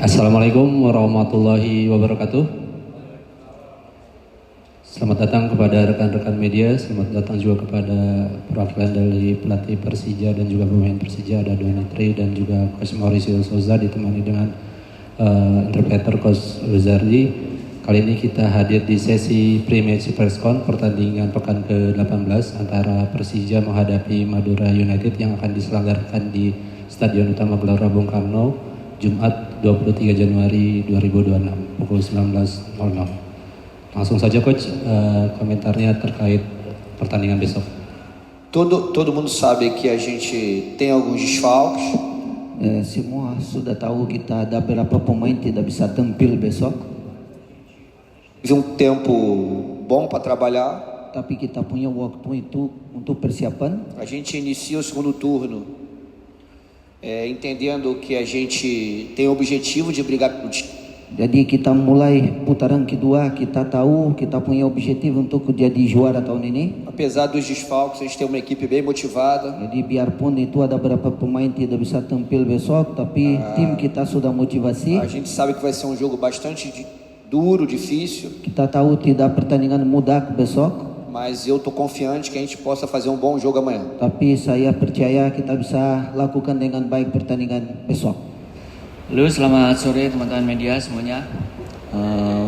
Assalamualaikum warahmatullahi wabarakatuh. Selamat datang kepada rekan-rekan media, selamat datang juga kepada perwakilan dari pelatih Persija dan juga pemain Persija, ada Donitri dan juga Coach Mauricio Souza ditemani dengan interpreter Coach Luzardi. Kali ini kita hadir di sesi pre-match press con pertandingan pekan ke-18 antara Persija menghadapi Madura United yang akan diselenggarakan di Stadion Utama Gelora Bung Karno Jumat 23 Januari 2026 pukul 19.00. Langsung saja Coach, komentarnya terkait pertandingan besok. Todo mundo sabe que a gente tem alguns desfalques. Semua sudah tahu kita ada beberapa pemain tidak bisa tampil besok. Tive um tempo bom para trabalhar. Tapi kita punya waktu itu untuk persiapan. A gente inicia o segundo turno entendendo que a gente tem o objetivo de brigar pelo título. Jadi kita mulai putaran kedua, kita tahu kita punya objektif untuk jadi juara tahun ini. Apesar dos desfalques, a gente tem uma equipe bem motivada. Jadi biarpun itu ada beberapa pemain tidak bisa tampil besok, tapi tim kita sudah motivasi. A gente sabe que vai ser um jogo bastante duro, difícil. Kita tahu tidak pertandingan mudah besok. Mas eu estou confiante que a gente possa fazer um bom jogo amanhã. Tapi saya percaya kita bisa lakukan dengan baik pertandingan besok. Halo, selamat sore teman-teman media semuanya.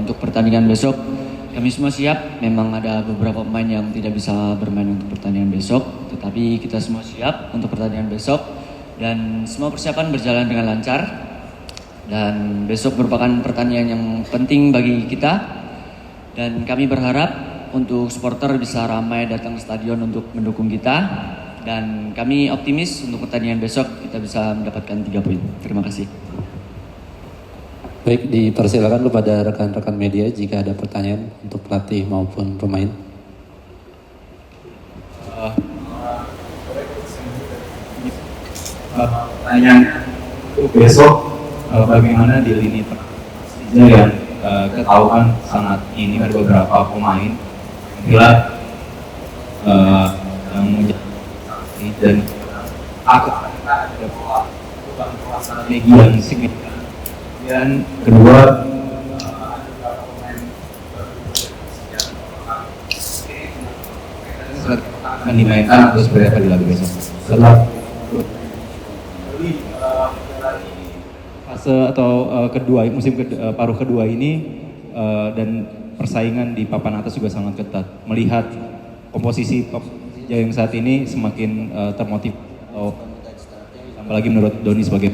Untuk pertandingan besok kami semua siap. Memang ada beberapa pemain yang tidak bisa bermain untuk pertandingan besok, tetapi kita semua siap untuk pertandingan besok dan semua persiapan berjalan dengan lancar. Dan besok merupakan pertandingan yang penting bagi kita dan kami berharap untuk supporter bisa ramai datang ke stadion untuk mendukung kita dan kami optimis untuk pertandingan besok kita bisa mendapatkan 3 poin. Terima kasih. Baik, dipersilakan kepada rekan-rekan media jika ada pertanyaan untuk pelatih maupun pemain. Pertanyaan untuk besok, bagaimana di lini Persija yang ketahuan sangat ini ada beberapa pemain gila yang menjadi dan akan ada strategi yang signifikan. Dan kedua akan dimainkan atau seperti apa di laga besok. Setelah fase atau paruh kedua ini dan persaingan di papan atas juga sangat ketat. Melihat komposisi Persija yang saat ini semakin termotivasi, apalagi menurut Doni sebagai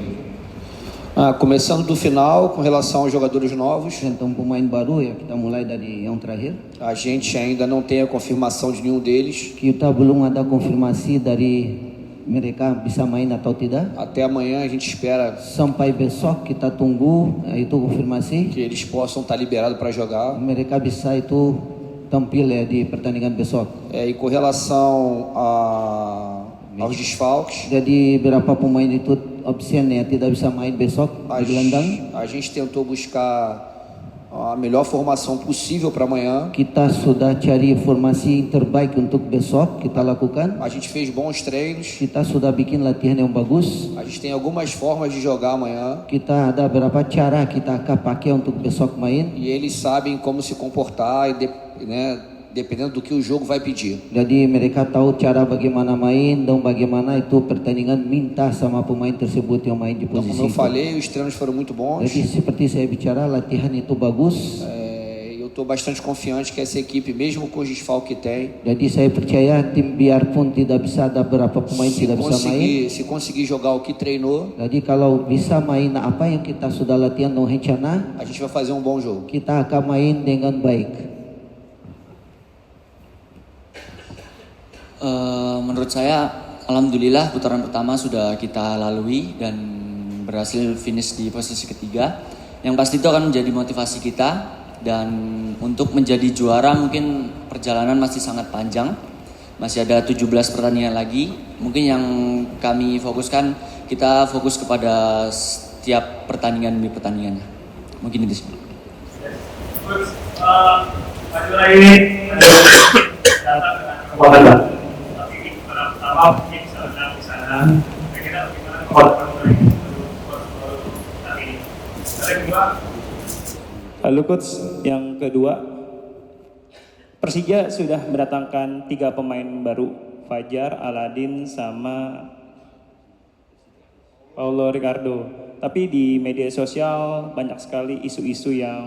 Começando do final, com relação aos jogadores novos, Então pemain baru ya kita mulai dari yang terakhir. a gente ainda não tem a confirmação de nenhum deles. Kita belum ada konfirmasi dari mereka bisa main atau tidak. Até amanhã a gente espera Sampai besok kita tunggu itu konfirmasi. que eles possam estar liberados para jogar. Mereka bisa itu tampil ya di pertandingan besok. E com relação aos desfalques, Jadi beberapa pemain itu absen ya tidak bisa main besok di gelandang. a gente tentou buscar a melhor formação possível para amanhã. Kita sudah cari formasi terbaik untuk besok kita lakukan. A gente fez bons treinos. Kita sudah bikin latihan yang bagus. A gente tem algumas formas de jogar amanhã. Kita ada beberapa cara kita akan pakai untuk besok main. E eles sabem como se comportar e dependendo do que o jogo vai pedir. Jadi mereka tahu cara bagaimana main dan bagaimana itu pertandingan minta sama pemain tersebut yang main di Então, posisi como eu itu. falei, os treinos foram muito bons. Jadi seperti saya bicara latihan itu bagus. Eu estou bastante confiante que essa equipe, mesmo com os desfalques que tem, Jadi saya percaya tim biarpun tidak bisa ada beberapa pemain tidak bisa main. se conseguir jogar o que treinou, Jadi kalau bisa main apa yang kita sudah latihan dan rencana, a gente vai fazer um bom jogo. kita akan main dengan baik. Menurut saya, alhamdulillah putaran pertama sudah kita lalui dan berhasil finish di posisi ketiga. Yang pasti itu akan menjadi motivasi kita dan untuk menjadi juara mungkin perjalanan masih sangat panjang. Masih ada 17 pertandingan lagi. Mungkin yang kami fokuskan, kita fokus kepada setiap pertandingan demi pertandingannya. Mungkin itu sih. Madura ini datang dengan kekuatan. Pertama mungkin bisa menang di sana. Kira-kira bagaimana kekuatan ini? Lalu coach, yang kedua, Persija sudah mendatangkan 3 pemain baru, Fajar, Aladin, sama Paulo Ricardo. Tapi di media sosial banyak sekali isu-isu yang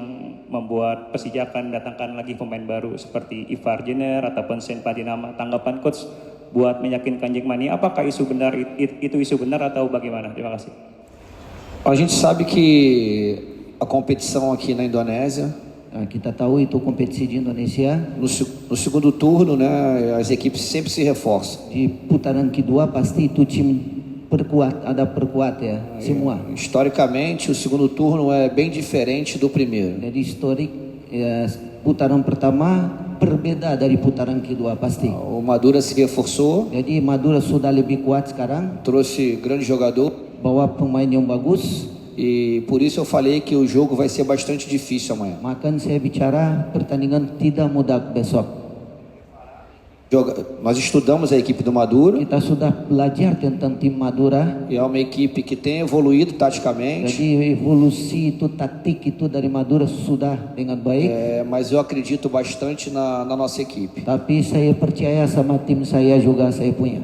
membuat Persija akan mendatangkan lagi pemain baru seperti Ivar Jenner ataupun Sen Patinama. Tanggapan coach buat meyakinkan Jackmania, apakah isu benar itu isu benar atau bagaimana? Terima kasih. A gente sabe que a competição aqui na Indonésia, Kita tahu itu kompetisi di Indonesia. no segundo turno, né, as equipes sempre se reforçam. Di putaran kedua pasti itu tim ada perkuat ya, semua. Historicamente, o segundo turno é bem diferente do primeiro. Jadi historik putaran pertama berbeda dari putaran kedua pasti. O Madura se reforçou, Jadi Madura sudah lebih kuat sekarang, trouxe grande jogador bawa pemain yang bagus. e por isso eu falei que o jogo vai ser bastante difícil amanhã. Maka saya bicara pertandingan tidak mudah besok. Nós estudamos a equipe do Madura Kita sudah belajar tentang tim Madura. e é uma equipe que tem evoluído taticamente, Jadi evolusi itu taktik itu dari Madura sudah dengan baik. mas eu acredito bastante na nossa equipe. Tapi saya percaya sama tim saya juga saya punya.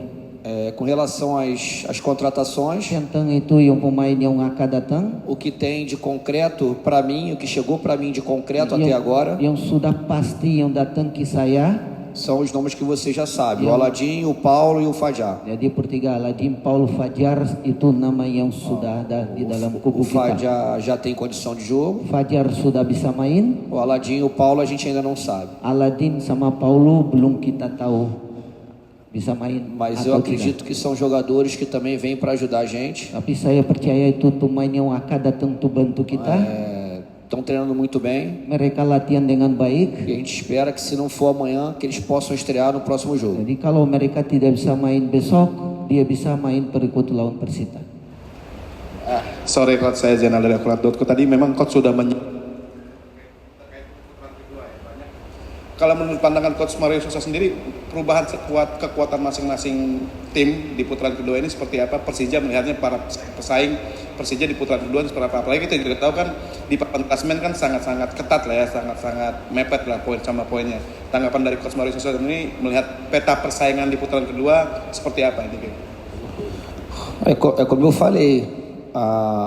Com relação às contratações, Tentang itu yang pemain yang akan datang, o que tem de concreto para mim, o que chegou para mim de concreto até agora, yang sudah pasti yang datang ke saya. são os nomes que você já sabe: o Aladim, o Paulo e o Fajar. Jadi pertiga Aladin, Paulo, Fajar itu nama yang sudah ada di dalam kubu O kita. Fajar já tem condição de jogo, Fajar sudah bisa main, o Aladim e o Paulo a gente ainda não sabe. Aladin sama Paulo belum kita tahu bisa main Mas eu atau acredito que são jogadores que também vêm para ajudar a gente. Tapi saya percaya itu pemain yang akan datang untuk bantu kita. Estão treinando muito bem Mereka latihan dengan baik. e a gente espera que, se não for amanhã, que eles possam estrear no próximo jogo. Jadi kalau mereka tidak bisa main besok, dia bisa main berikut lawan Persita. Sore coach, saya Zainal dari Akurat.co. Tadi memang coach sudah kalau menurut pandangan coach Mario Sousa sendiri, perubahan kekuatan masing-masing tim di putaran kedua ini seperti apa? Persija melihatnya para pesaing Persija di putaran kedua seperti apa? Apalagi kita juga tahu kan di papan klasemen kan sangat-sangat ketat lah ya, sangat-sangat mepet lah poin sama poinnya. Tanggapan dari coach Mario Sousa ini melihat peta persaingan di putaran kedua seperti apa ini? É como eu falei,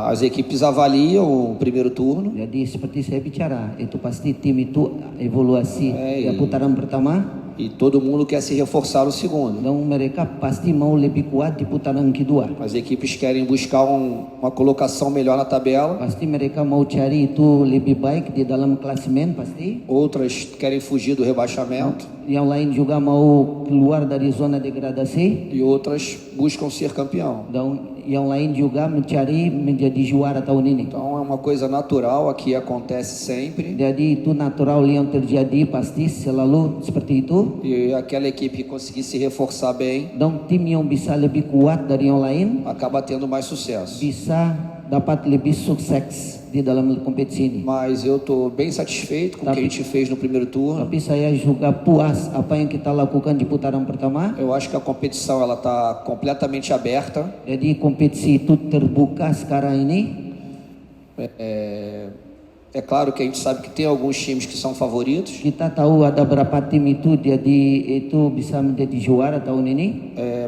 as equipes avaliam o primeiro turno. Jadi seperti saya bicara, itu pasti tim itu evaluasi putaran pertama. E todo mundo quer se reforçar no segundo. Dan mereka pasti mau lebih kuat di putaran kedua. As equipes querem buscar uma colocação melhor na tabela. Pasti mereka mau cari itu lebih baik di dalam klasemen pasti. Outras querem fugir do rebaixamento. Yang lain juga mau keluar dari zona degradasi. E outras buscam ser campeão. Dan yang lain juga mencari menjadi juara tahun ini. Então é uma coisa natural, aqui acontece sempre. Jadi itu natural yang terjadi pasti selalu seperti itu. E aquela equipe que conseguir se reforçar bem, Dan tim yang bisa lebih kuat dari yang lain acaba tendo mais sucesso. bisa dapat lebih sukses di dalam kompetisi ini. Mas eu estou bem satisfeito com o que a gente fez no primeiro turno. Tapi saya juga puas apa yang kita lakukan di putaran pertama. Eu acho que a competição ela está completamente aberta. Jadi kompetisi itu terbuka sekarang ini. É claro que a gente sabe que tem alguns times que são favoritos. Kita tahu ada berapa tim itu itu bisa menjadi juara tahun ini.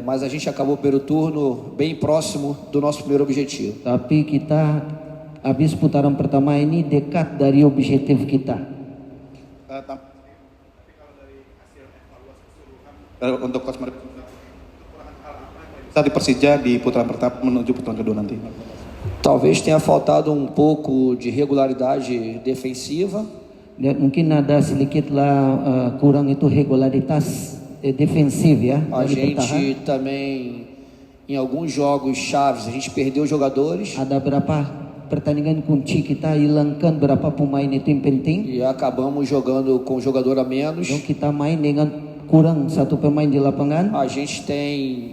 Mas a gente acabou o primeiro turno bem próximo do nosso primeiro objetivo. Tapi kita habis putaran pertama ini dekat dari objektif kita. Untuk coach Mario di Persija di putaran pertama menuju putaran kedua nanti. Talvez tenha faltado pouco de regularidade defensiva. Dan mungkin ada sedikitlah kurang itu regularitas defensif ya. A gente também, em alguns jogos chaves, a gente perdeu jogadores. Ada berapa pertandingan kunci kita hilangkan berapa pemain itu yang penting. E acabamos jogando com um jogador a menos. Dan kita main dengan kurang satu pemain di lapangan. A gente tem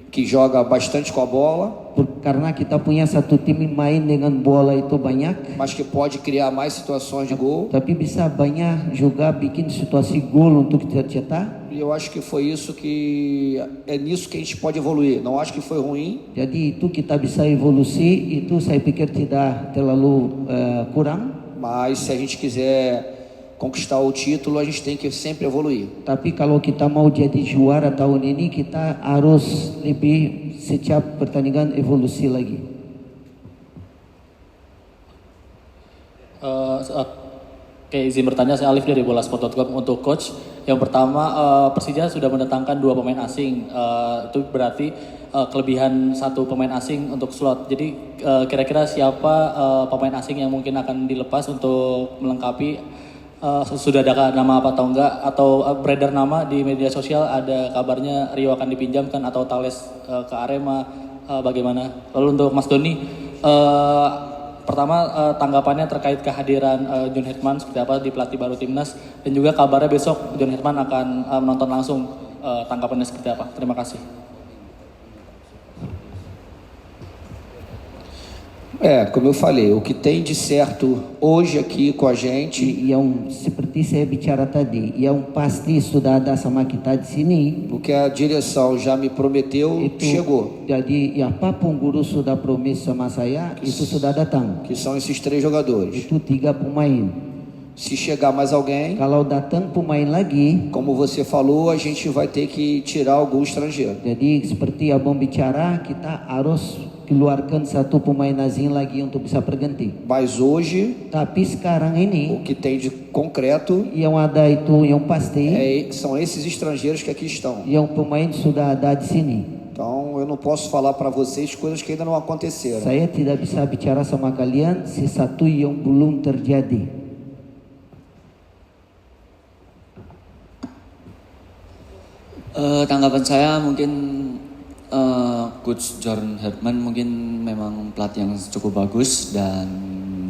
que joga bastante com a bola. Karena kita punya satu tim main dengan bola itu banyak. Mas que pode criar mais situações de gol. Tapi bisa banyak juga bikin situasi gol untuk kita cetak. E eu acho que foi isso que é nisso que a gente pode evoluir. Não acho que foi ruim. Jadi itu kita bisa evolusi, itu saya pikir tidak terlalu kurang. Mas se a gente quiser conquistar o título, a gente tem que sempre evoluir. Tapi kalau kita mau jadi juara tahun ini, kita harus lebih setiap pertandingan evolusi lagi. Oke, izin bertanya, saya Alif dari Bolasport.com untuk coach. Yang pertama, Persija sudah mendatangkan 2 pemain asing. Itu berarti kelebihan 1 pemain asing untuk slot. Jadi kira-kira siapa pemain asing yang mungkin akan dilepas untuk melengkapi? Sudah ada nama apa atau enggak? Atau beredar nama di media sosial ada kabarnya Rio akan dipinjamkan atau Thales ke Arema, bagaimana? Lalu untuk Mas Doni, pertama tanggapannya terkait kehadiran John Hetman seperti apa di pelatih baru timnas, dan juga kabarnya besok John Hetman akan menonton langsung, tanggapannya seperti apa? Terima kasih. Como eu falei, o que tem de certo hoje aqui com a gente, Seperti saya bicara tadi, yang pasti sudah ada sama kita di sini. o que a direção já me prometeu, chegou. Jadi apapun guru sudah promis sama saya, itu sudah datang. Que são esses 3 jogadores. Itu 3 pemain. Se chegar mais alguém, Kalau datang pemain lagi, como você falou, a gente vai ter que tirar algum estrangeiro. jadi seperti abang bicara, kita harus keluarkan 1 pemain asing lagi untuk bisa berganti. Mas hoje, Tapi sekarang ini, o que tem de concreto yang ada itu yang pasti, são esses estrangeiros que aqui estão. yang pemain sudah ada di sini. Então, eu não posso falar para vocês coisas que ainda não aconteceram. Saya tidak bisa bicara sama kalian sesuatu yang belum terjadi. Tanggapan saya mungkin Coach John Hetman mungkin memang pelatih yang cukup bagus dan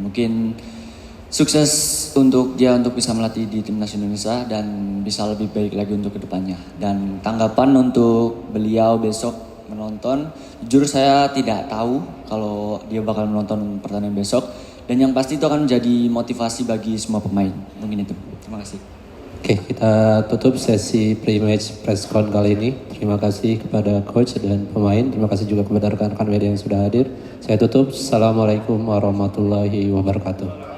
mungkin sukses untuk dia untuk bisa melatih di timnas Indonesia dan bisa lebih baik lagi untuk kedepannya. Dan tanggapan untuk beliau besok menonton, jujur saya tidak tahu kalau dia bakal menonton pertandingan besok, dan yang pasti itu akan menjadi motivasi bagi semua pemain. Mungkin itu. Terima kasih. Oke, kita tutup sesi pre-match press con kali ini. Terima kasih kepada coach dan pemain. Terima kasih juga kepada rekan-rekan media yang sudah hadir. Saya tutup. Assalamualaikum warahmatullahi wabarakatuh.